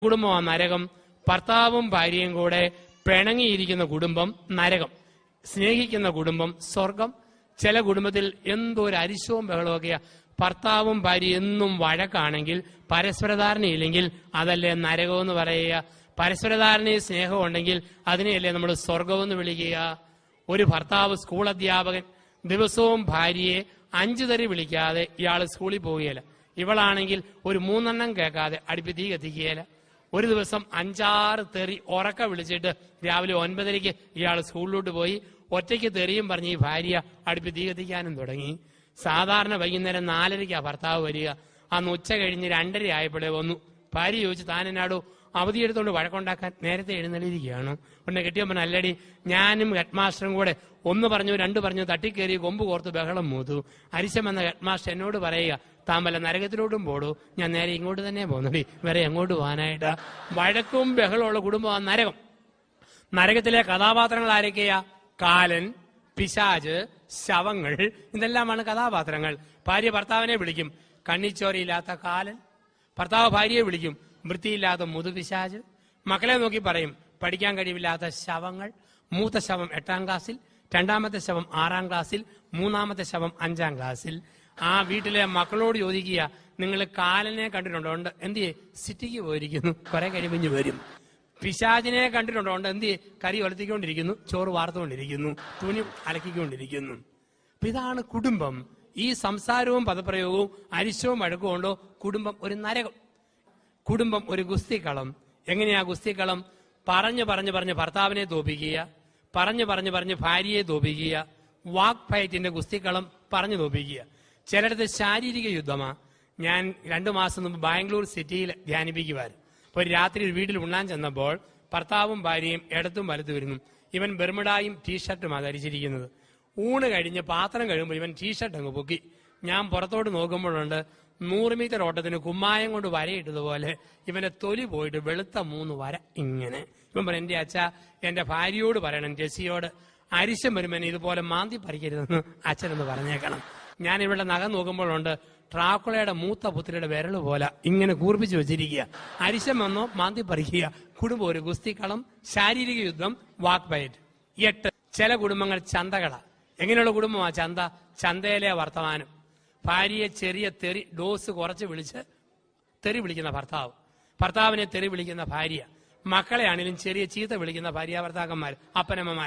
കുടുംബമാണ് നരകം. ഭർത്താവും ഭാര്യയും കൂടെ പിണങ്ങിയിരിക്കുന്ന കുടുംബം നരകം. സ്നേഹിക്കുന്ന കുടുംബം സ്വർഗം. ചില കുടുംബത്തിൽ എന്തോ ഒരു അരിശവും ബഹളമൊക്കെയാ. ഭർത്താവും ഭാര്യ എന്നും വഴക്കാണെങ്കിൽ, പരസ്പരധാരണയില്ലെങ്കിൽ അതല്ലേ നരകമെന്ന് പറയുക. പരസ്പരധാരണയും സ്നേഹവും ഉണ്ടെങ്കിൽ അതിനെയല്ലേ നമ്മൾ സ്വർഗമെന്ന് വിളിക്കുക. ഒരു ഭർത്താവ് സ്കൂൾ അധ്യാപകൻ ദിവസവും ഭാര്യയെ 5 തെറി വിളിക്കാതെ ഇയാൾ സ്കൂളിൽ പോവുകയില്ല. ഇവളാണെങ്കിൽ ഒരു 3 എണ്ണം കേൾക്കാതെ അടുപ്പി തീ കത്തിക്കുകയില്ല. ഒരു ദിവസം 5-6 തെറി ഉറക്ക വിളിച്ചിട്ട് രാവിലെ 9:30 ഇയാൾ സ്കൂളിലോട്ട് പോയി. ഒറ്റയ്ക്ക് തെറിയും പറഞ്ഞ് ഈ ഭാര്യ അടുപ്പി തീ കത്തിക്കാനും തുടങ്ങി. സാധാരണ വൈകുന്നേരം 4:30 ഭർത്താവ് വരിക. അന്ന് ഉച്ച കഴിഞ്ഞ് 2:30 ആയപ്പോഴേ വന്നു. ഭാര്യ ചോദിച്ചു, താൻ എന്നാടോ അവധിയെടുത്തോണ്ട് വഴക്കുണ്ടാക്കാൻ നേരത്തെ എഴുന്നള്ളിയിരിക്കുകയാണോ? ഉടനെ കെട്ടിയപ്പൻ, അല്ലടി, ഞാനും ഹെഡ് മാസ്റ്ററും കൂടെ 1 പറഞ്ഞു 2 പറഞ്ഞു തട്ടിക്കേറി കൊമ്പ് കോർത്ത് ബഹളം മൂത്തു. അരിശം എന്ന ഹെഡ് മാസ്റ്റർ എന്നോട് പറയുക, താൻ വല്ല നരകത്തിലോട്ടും പോടൂ. ഞാൻ നേരെ ഇങ്ങോട്ട് തന്നെ പോന്നടി, വേറെ എങ്ങോട്ട് പോകാനായിട്ടാ? വഴക്കും ബഹളമുള്ള കുടുംബമാണ് നരകം. നരകത്തിലെ കഥാപാത്രങ്ങൾ ആരൊക്കെയാ? കാലൻ, പിശാച്, ശവങ്ങൾ, ഇതെല്ലാമാണ് കഥാപാത്രങ്ങൾ. ഭാര്യ ഭർത്താവിനെ വിളിക്കും കണ്ണിച്ചോരയില്ലാത്ത കാലൻ. ഭർത്താവ് ഭാര്യയെ വിളിക്കും വൃത്തിയില്ലാത്ത മുതുപിശാച്. മക്കളെ നോക്കി പറയും പഠിക്കാൻ കഴിവില്ലാത്ത ശവങ്ങൾ. മൂത്ത ശവം 8ാം ക്ലാസ്സിൽ, 2ാമത്തെ ശവം 6ാം ക്ലാസ്സിൽ, 3ാമത്തെ ശവം 5ാം ക്ലാസ്സിൽ. ആ വീട്ടിലെ മക്കളോട് ചോദിക്കുക, നിങ്ങൾ കാലനെ കണ്ടിട്ടുണ്ടോ? ഉണ്ട്. എന്തിയെ? സിറ്റിക്ക് പോയിരിക്കുന്നു, കുറെ കഴിവിഞ്ഞ് വരും. പിശാചിനെ കണ്ടിട്ടുണ്ടോ? ഉണ്ട്. എന്തിയെ? കറി വളർത്തിക്കൊണ്ടിരിക്കുന്നു, ചോറ് വാർത്തുകൊണ്ടിരിക്കുന്നു, തുണി അലക്കിക്കൊണ്ടിരിക്കുന്നു. അപ്പൊ ഇതാണ് കുടുംബം. ഈ സംസാരവും പദപ്രയോഗവും അരിശവും വഴക്കും കൊണ്ടോ കുടുംബം ഒരു നരകം. കുടുംബം ഒരു ഗുസ്തിക്കളം. എങ്ങനെയാ ഗുസ്തിക്കളം? പറഞ്ഞു ഭർത്താവിനെ തോപ്പിക്കുക, പറഞ്ഞു ഭാര്യയെ തോപ്പിക്കുക. വാക്ക് ഫൈറ്റിന്റെ ഗുസ്തിക്കളം പറഞ്ഞു തോപ്പിക്കുക. ചിലടത്ത് ശാരീരിക യുദ്ധമാ. ഞാൻ 2 മാസം മുമ്പ് ബാംഗ്ലൂർ സിറ്റിയിൽ ധ്യാനിപ്പിക്കുമായിരുന്നു. അപ്പോൾ രാത്രി ഒരു വീട്ടിൽ ഉണ്ണാൻ ചെന്നപ്പോൾ ഭർത്താവും ഭാര്യയും ഇടത്തും വലത്തും വരുന്നു. ഇവൻ ബെർമുഡായും ടീഷർട്ടുമാണ് ധരിച്ചിരിക്കുന്നത്. ഊണ് കഴിഞ്ഞ് പാത്രം കഴിയുമ്പോൾ ഇവൻ ടീഷർട്ട് അങ്ങ് പൊക്കി. ഞാൻ പുറത്തോട്ട് നോക്കുമ്പോഴുണ്ട് 100 മീറ്റർ ഓട്ടത്തിന് കുമ്മായം കൊണ്ട് വരയിട്ടതുപോലെ ഇവന്റെ തൊലി പോയിട്ട് വെളുത്ത 3 വര ഇങ്ങനെ. ഇവൻ പറയും, എന്റെ അച്ഛ, എന്റെ ഭാര്യയോട് പറയണം, ജെസിയോട്, അരിശം വരുമ്പോൾ ഇതുപോലെ മാന്തി പറിക്കരുതെന്ന് അച്ഛനെന്ന് പറഞ്ഞേക്കണം. ഞാൻ ഇവിടെ നഖം നോക്കുമ്പോഴുണ്ട് ട്രാക്കുളയുടെ മൂത്ത പുത്രിയുടെ വിരല് പോലെ ഇങ്ങനെ കൂർപ്പിച്ച് വെച്ചിരിക്കുക. അരിശം വന്നോ മാന്തി പറിക്കുക. കുടുംബം ഒരു ഗുസ്തിക്കളം, ശാരീരിക യുദ്ധം, വാക്ക് ഫൈറ്റ്. 8. ചില കുടുംബങ്ങൾ ചന്തകളാ. എങ്ങനെയുള്ള കുടുംബമാ ചന്ത? ചന്തയിലെ വർത്തമാനം. ഭാര്യയെ ചെറിയ തെറി ഡോസ് കുറച്ച് വിളിച്ച് തെറി വിളിക്കുന്ന ഭർത്താവ്, ഭർത്താവിനെ തെറി വിളിക്കുന്ന ഭാര്യ, മക്കളെ ആണെങ്കിലും ചെറിയ ചീത്ത വിളിക്കുന്ന ഭാര്യ ഭർത്താക്കന്മാർ, അപ്പനമ്മമാര്.